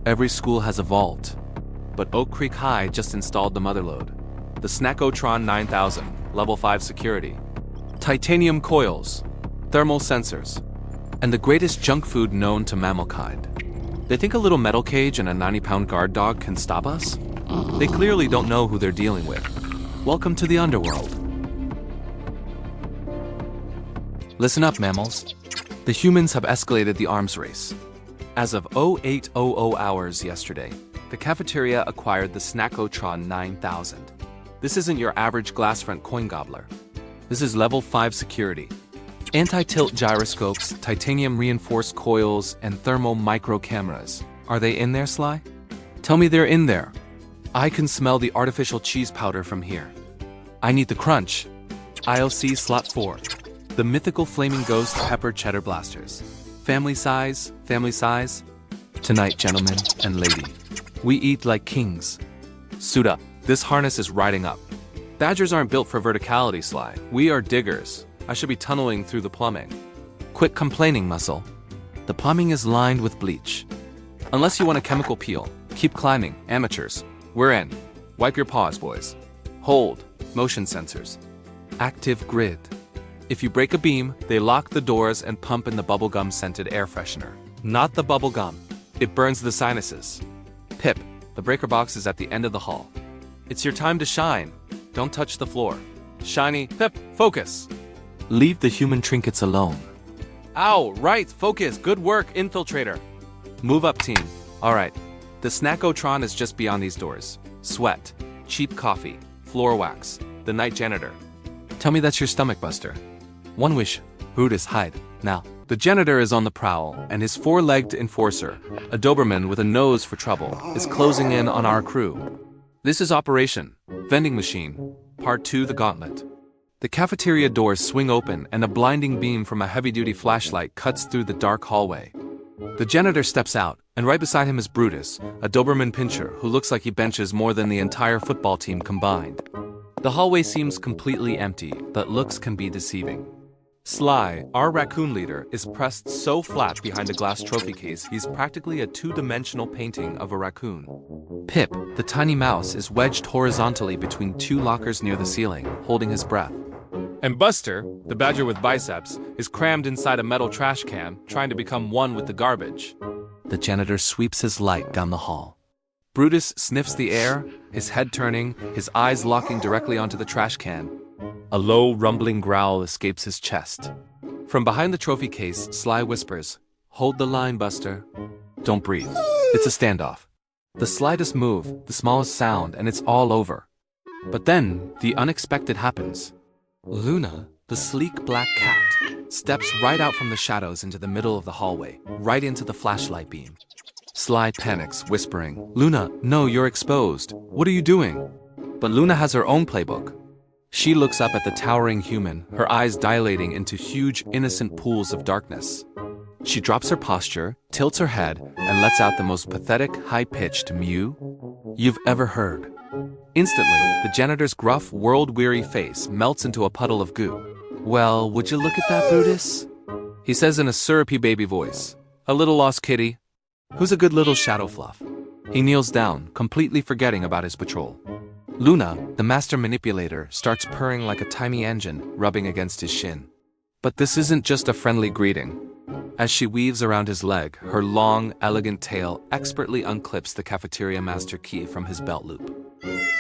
Every school has a vault. But Oak Creek High just installed the motherlode. The Snack-o-Tron 9000, level 5 security. Titanium coils, thermal sensors, and the greatest junk food known to mammal kind. They think a little metal cage and a 90-pound guard dog can stop us? They clearly don't know who they're dealing with. Welcome to the underworld. Listen up, mammals. The humans have escalated the arms race. As of 0800 hours yesterday, the cafeteria acquired the Snack-o-Tron 9000. This isn't your average glass-front coin gobbler. This is level 5 security. Anti-tilt gyroscopes, titanium-reinforced coils, and thermal micro cameras. Are they in there, Sly? Tell me they're in there. I can smell the artificial cheese powder from here. I need the crunch. IOC Slot 4. The mythical flaming ghost pepper cheddar blasters. Family size, family size. Tonight, gentlemen and lady, we eat like kings. Suit up. This harness is riding up. Badgers aren't built for verticality, Sly. We are diggers. I should be tunneling through the plumbing. Quit complaining, muscle. The plumbing is lined with bleach. Unless you want a chemical peel, keep climbing, amateurs. We're in. Wipe your paws, boys. Hold. Motion sensors. Active grid. If you break a beam, they lock the doors and pump in the bubblegum-scented air freshener. Not the bubblegum. It burns the sinuses. Pip, the breaker box is at the end of the hall. It's your time to shine. Don't touch the floor. Shiny, Pip, focus. Leave the human trinkets alone. Ow, right, focus, good work, Infiltrator. Move up, team. All right, the Snack-o-Tron is just beyond these doors. Sweat, cheap coffee, floor wax, the night janitor. Tell me that's your stomach buster. One wish, Brutus, hide, now. The janitor is on the prowl, and his four-legged enforcer, a Doberman with a nose for trouble, is closing in on our crew. This is Operation Vending Machine, Part 2, the Gauntlet. The cafeteria doors swing open and a blinding beam from a heavy-duty flashlight cuts through the dark hallway. The janitor steps out, and right beside him is Brutus, a Doberman pinscher who looks like he benches more than the entire football team combined. The hallway seems completely empty, but looks can be deceiving. Sly, our raccoon leader, is pressed so flat behind a glass trophy case he's practically a two-dimensional painting of a raccoon. Pip, the tiny mouse, is wedged horizontally between two lockers near the ceiling, holding his breath. And Buster, the badger with biceps, is crammed inside a metal trash can, trying to become one with the garbage. The janitor sweeps his light down the hall. Brutus sniffs the air, his head turning, his eyes locking directly onto the trash can. A low, rumbling growl escapes his chest. From behind the trophy case, Sly whispers, "Hold the line, Buster. Don't breathe. It's a standoff." The slightest move, the smallest sound, and it's all over. But then, the unexpected happens. Luna, the sleek black cat, steps right out from the shadows into the middle of the hallway, right into the flashlight beam. Sly panics, whispering, "Luna, no, you're exposed. What are you doing?" But Luna has her own playbook. She looks up at the towering human, her eyes dilating into huge, innocent pools of darkness. She drops her posture, tilts her head, and lets out the most pathetic, high-pitched mew you've ever heard. Instantly, the janitor's gruff, world-weary face melts into a puddle of goo. "Well, would you look at that, Brutus?" he says in a syrupy baby voice. "A little lost kitty. Who's a good little shadow fluff?" He kneels down, completely forgetting about his patrol. Luna, the master manipulator, starts purring like a tiny engine, rubbing against his shin. But this isn't just a friendly greeting. As she weaves around his leg, her long, elegant tail expertly unclips the cafeteria master key from his belt loop.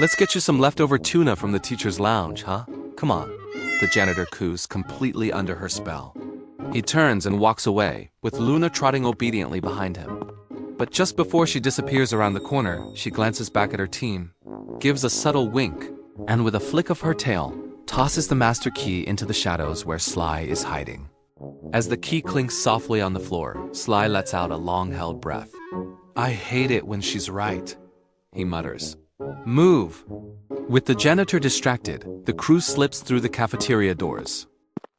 "Let's get you some leftover tuna from the teacher's lounge, huh? Come on," the janitor coos, completely under her spell. He turns and walks away, with Luna trotting obediently behind him. But just before she disappears around the corner, she glances back at her team, gives a subtle wink, and with a flick of her tail, tosses the master key into the shadows where Sly is hiding. As the key clinks softly on the floor, Sly lets out a long-held breath. "I hate it when she's right," he mutters. "Move!" With the janitor distracted, the crew slips through the cafeteria doors.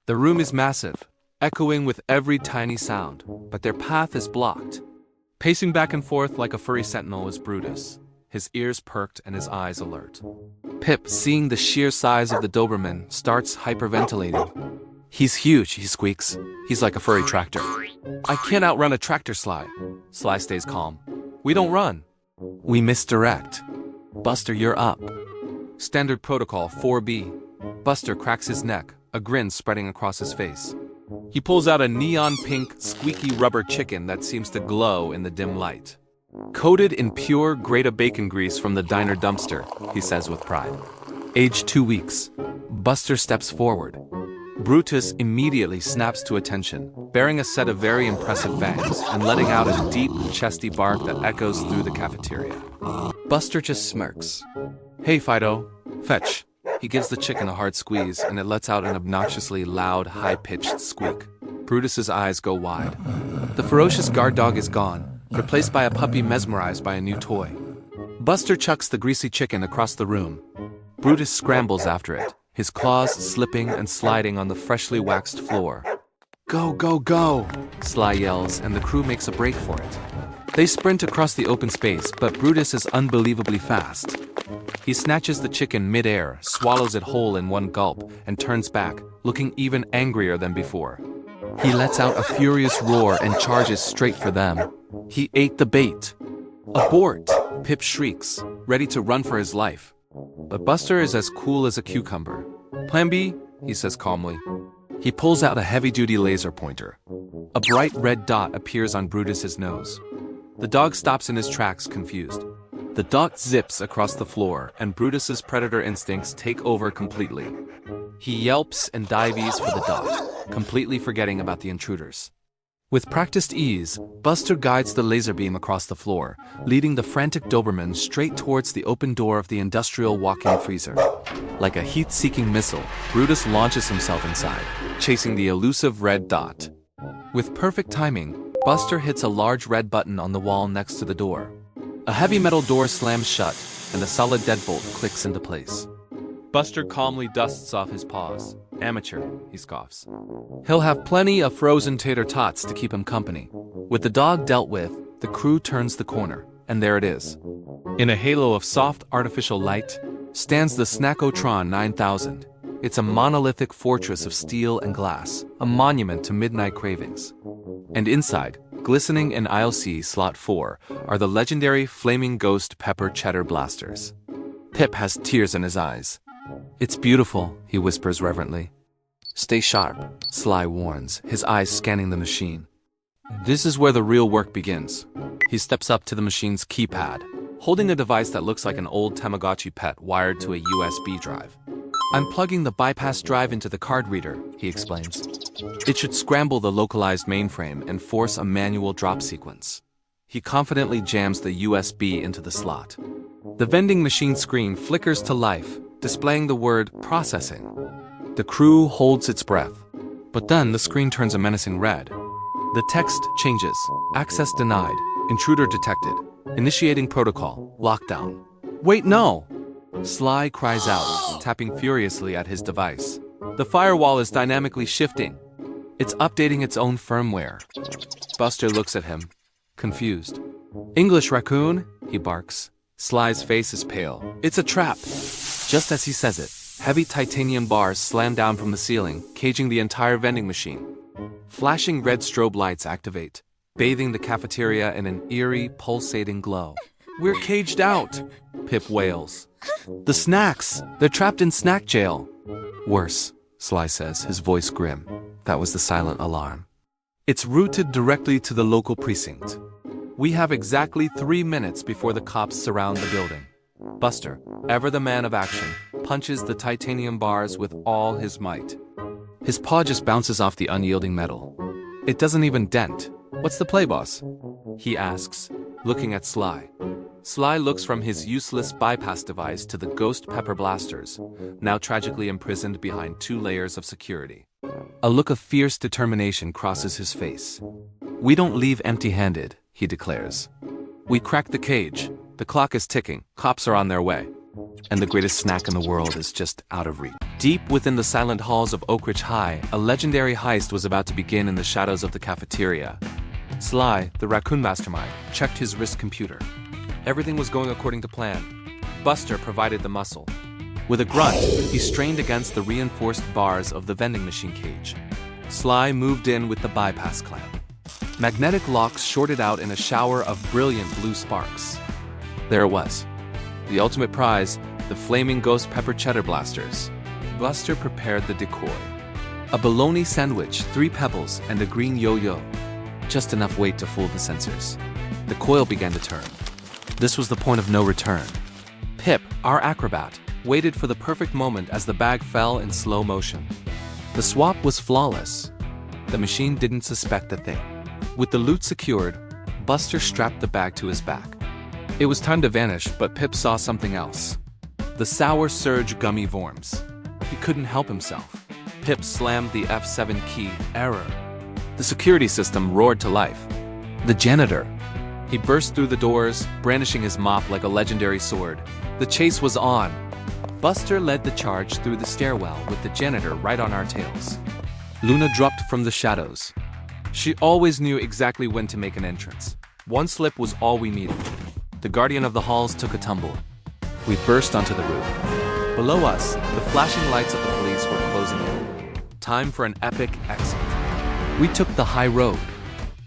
The room is massive, echoing with every tiny sound, but their path is blocked. Pacing back and forth like a furry sentinel is Brutus, his ears perked and his eyes alert. Pip, seeing the sheer size of the Doberman, starts hyperventilating. "He's huge," he squeaks. "He's like a furry tractor." "I can't outrun a tractor, Sly." Sly stays calm. We don't run. We misdirect. Buster, you're up. Standard Protocol 4B. Buster cracks his neck, a grin spreading across his face. He pulls out a neon pink, squeaky rubber chicken that seems to glow in the dim light. Coated in pure Greta bacon grease from the diner dumpster, he says with pride. Age 2 weeks. Buster steps forward. Brutus immediately snaps to attention, bearing a set of very impressive fangs and letting out a deep, chesty bark that echoes through the cafeteria. Buster just smirks. Hey, Fido, fetch. He gives the chicken a hard squeeze, and it lets out an obnoxiously loud, high-pitched squeak. Brutus's eyes go wide. The ferocious guard dog is gone, replaced by a puppy mesmerized by a new toy. Buster chucks the greasy chicken across the room. Brutus scrambles after it, his claws slipping and sliding on the freshly waxed floor. Go, go, go! Sly yells, and the crew makes a break for it. They sprint across the open space, but Brutus is unbelievably fast. He snatches the chicken mid-air, swallows it whole in one gulp, and turns back, looking even angrier than before. He lets out a furious roar and charges straight for them. He ate the bait. Abort! Pip shrieks, ready to run for his life. But Buster is as cool as a cucumber. Plan B, he says calmly. He pulls out a heavy-duty laser pointer. A bright red dot appears on Brutus's nose. The dog stops in his tracks, confused. The dot zips across the floor, and Brutus's predator instincts take over completely. He yelps and dives for the dot, completely forgetting about the intruders. With practiced ease, Buster guides the laser beam across the floor, leading the frantic Doberman straight towards the open door of the industrial walk-in freezer. Like a heat-seeking missile, Brutus launches himself inside, chasing the elusive red dot. With perfect timing, Buster hits a large red button on the wall next to the door. A heavy metal door slams shut, and the solid deadbolt clicks into place. Buster calmly dusts off his paws. Amateur, he scoffs. He'll have plenty of frozen tater tots to keep him company. With the dog dealt with, the crew turns the corner, and there it is. In a halo of soft artificial light, stands the Snack-o-Tron 9000. It's a monolithic fortress of steel and glass, a monument to midnight cravings. And inside, glistening in aisle C slot 4, are the legendary Flaming Ghost Pepper Cheddar blasters. Pip has tears in his eyes. It's beautiful, he whispers reverently. Stay sharp, Sly warns, his eyes scanning the machine. This is where the real work begins. He steps up to the machine's keypad, holding a device that looks like an old Tamagotchi pet wired to a USB drive. I'm plugging the bypass drive into the card reader, he explains. It should scramble the localized mainframe and force a manual drop sequence. He confidently jams the USB into the slot. The vending machine screen flickers to life, displaying the word processing. The crew holds its breath. But then the screen turns a menacing red. The text changes. Access denied. Intruder detected. Initiating protocol. Lockdown. Wait, no! Sly cries out, tapping furiously at his device. The firewall is dynamically shifting. It's updating its own firmware. Buster looks at him, confused. English, Raccoon, he barks. Sly's face is pale. It's a trap. Just as he says it, heavy titanium bars slam down from the ceiling, caging the entire vending machine. Flashing red strobe lights activate, bathing the cafeteria in an eerie, pulsating glow. We're caged out, Pip wails. The snacks! They're trapped in snack jail. Worse, Sly says, his voice grim. That was the silent alarm. It's routed directly to the local precinct. We have exactly 3 minutes before the cops surround the building. Buster, ever the man of action, punches the titanium bars with all his might. His paw just bounces off the unyielding metal. It doesn't even dent. What's the play, boss? He asks, looking at Sly. Sly looks from his useless bypass device to the ghost pepper blasters, now tragically imprisoned behind 2 layers of security. A look of fierce determination crosses his face. We don't leave empty-handed, he declares. We crack the cage. The clock is ticking. Cops are on their way. And the greatest snack in the world is just out of reach. Deep within the silent halls of Oak Ridge High, a legendary heist was about to begin in the shadows of the cafeteria. Sly, the Raccoon Mastermind, checked his wrist computer. Everything was going according to plan. Buster provided the muscle. With a grunt, he strained against the reinforced bars of the vending machine cage. Sly moved in with the bypass clamp. Magnetic locks shorted out in a shower of brilliant blue sparks. There it was. The ultimate prize, the flaming ghost pepper cheddar blasters. Buster prepared the decoy. A bologna sandwich, 3 pebbles, and a green yo-yo. Just enough weight to fool the sensors. The coil began to turn. This was the point of no return. Pip, our acrobat, waited for the perfect moment as the bag fell in slow motion. The swap was flawless. The machine didn't suspect a thing. With the loot secured, Buster strapped the bag to his back. It was time to vanish, but Pip saw something else. The sour surge gummy worms. He couldn't help himself. Pip slammed the F7 key. Error. The security system roared to life. The janitor. He burst through the doors, brandishing his mop like a legendary sword. The chase was on. Buster led the charge through the stairwell with the janitor right on our tails. Luna dropped from the shadows. She always knew exactly when to make an entrance. One slip was all we needed. The guardian of the halls took a tumble. We burst onto the roof. Below us, the flashing lights of the police were closing in. Time for an epic exit. We took the high road.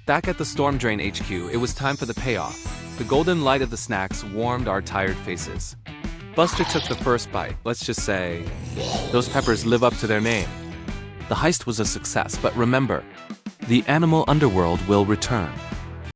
Back at the Storm Drain HQ, it was time for the payoff. The golden light of the snacks warmed our tired faces. Buster took the first bite. Let's just say, those peppers live up to their name. The heist was a success, but remember, the Animal Underworld will return.